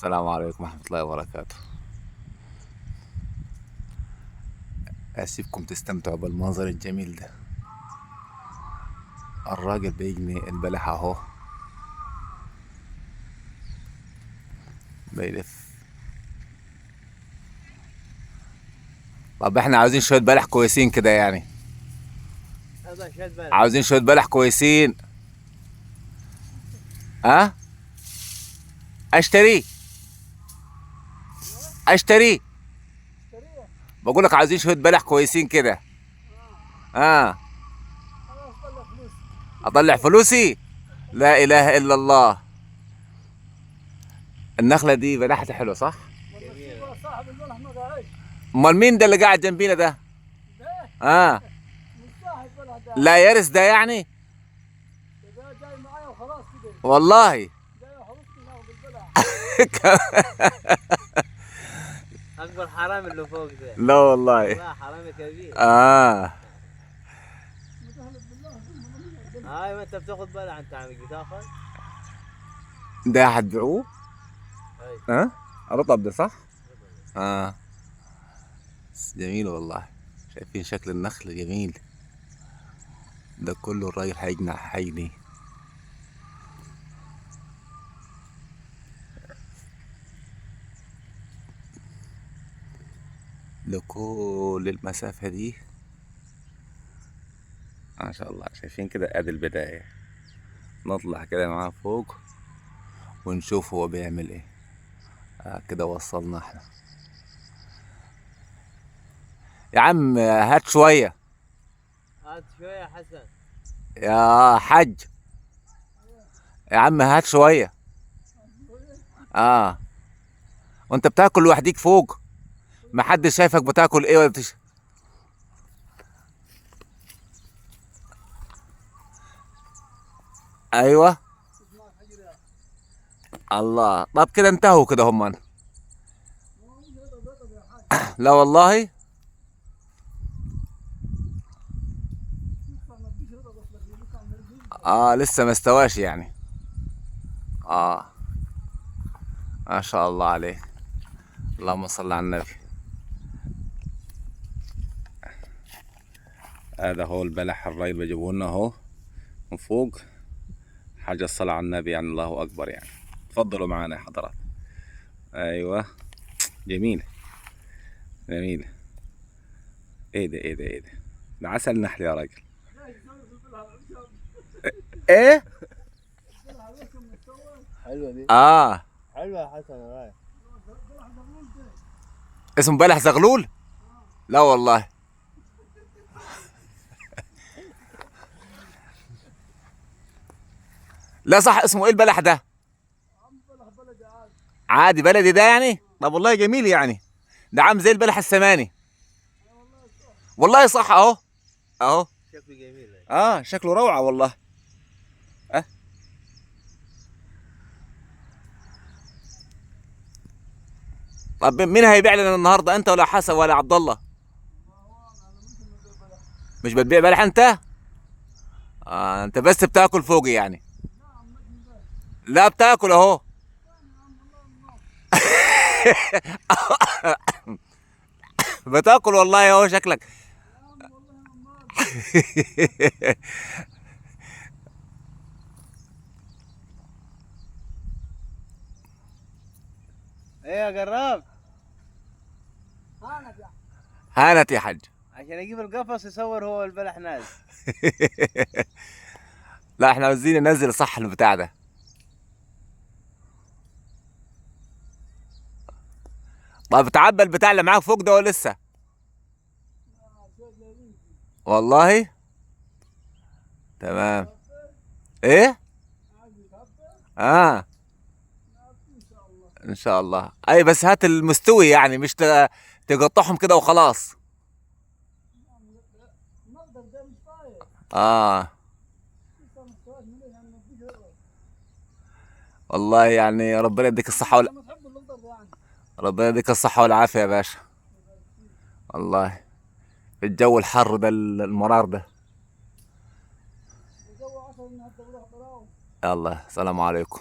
السلام عليكم ورحمة الله وبركاته. أسيبكم تستمتعوا بالمنظر الجميل ده. الراجل بيجني البلح اهو، بيلف. طب احنا عاوزين شوية بلح كويسين كده يعني، عاوزين شوية بلح كويسين. ها؟ اشتري اشتري بقول لك عاوزين شوية بلح كويسين كده. اه، اطلع فلوسي؟ لا اله الا الله. النخلة دي بلحتها حلوة صح؟ صاحب البلح ما قاعد. امال مين ده اللي قاعد جنبينا ده؟ اه، مش صاحب البلح ده. لا يرث ده يعني؟ ده جاي معايا وخلاص كده. والله جاي يحرسني ناخذ البلح. اكبر حرامي اللي فوق ده. لا والله. والله حرامي كبير. هاي ما انت بتاخذ بلح انت عمي بتاخذ؟ ده هتبيعوه؟ اي. ها؟ رطب ده صح؟ جميل والله. شايفين شكل النخل جميل ده كله. الراجل هيجني لكل المسافة دي ما شاء الله. شايفين كده ادي البداية. نطلع كده معاه فوق ونشوف هو بيعمل ايه. كده وصلنا احنا. يا عم هات شوية. هات شوية يا حسن. يا حج، يا عم هات شوية. وانت بتاكل لوحديك فوق؟ محدش شايفك بتاكل ايه ولا ايوه. الله. طب كده انتهوا كده هم. لا والله. لسه ما استواش يعني. ما شاء الله عليه. اللهم صل على النبي. هذا هو البلح الراجل بيجيبه لنا اهو من فوق. حاجة الصلاة على النبي يعني، الله أكبر يعني. تفضلوا معنا يا حضرات. أيوة، جميل جميل. إيه ده إيه ده إيه ده؟ ده عسل نحل يا راجل. إيه؟ حلوة دي. حلوة يا حسن يا رايح. اسمه بلح زغلول؟ لا والله. لا صح. اسمه ايه البلح ده؟ عادي بلدي ده يعني؟ طب والله جميل يعني. ده عامل زي البلح السماني. والله صح اهو. اهو شكله جميل. شكله روعة والله. طب مين هيبيع لنا النهارده، انت ولا حسن ولا عبد الله؟ مش بتبيع بلح انت؟ انت بس بتاكل فوق يعني. لا بتاكل اهو. بتاكل والله اهو شكلك. ايه يا جراب؟ هانت يا حج. عشان اجيب القفص يصور هو البلح نازل. لا احنا عاوزين ننزل صح البتاع ده. طب تعبى البتاع اللي معاك فوق ده ولا لسه؟ والله تمام. ايه؟ ان شاء الله. اي بس هات المستوي يعني، مش تقطعهم كده وخلاص. والله يعني ربنا يديك الصحة ربنا يديك الصحة والعافية يا باشا. والله في الجو الحر ده المرار ده. يلا سلام عليكم.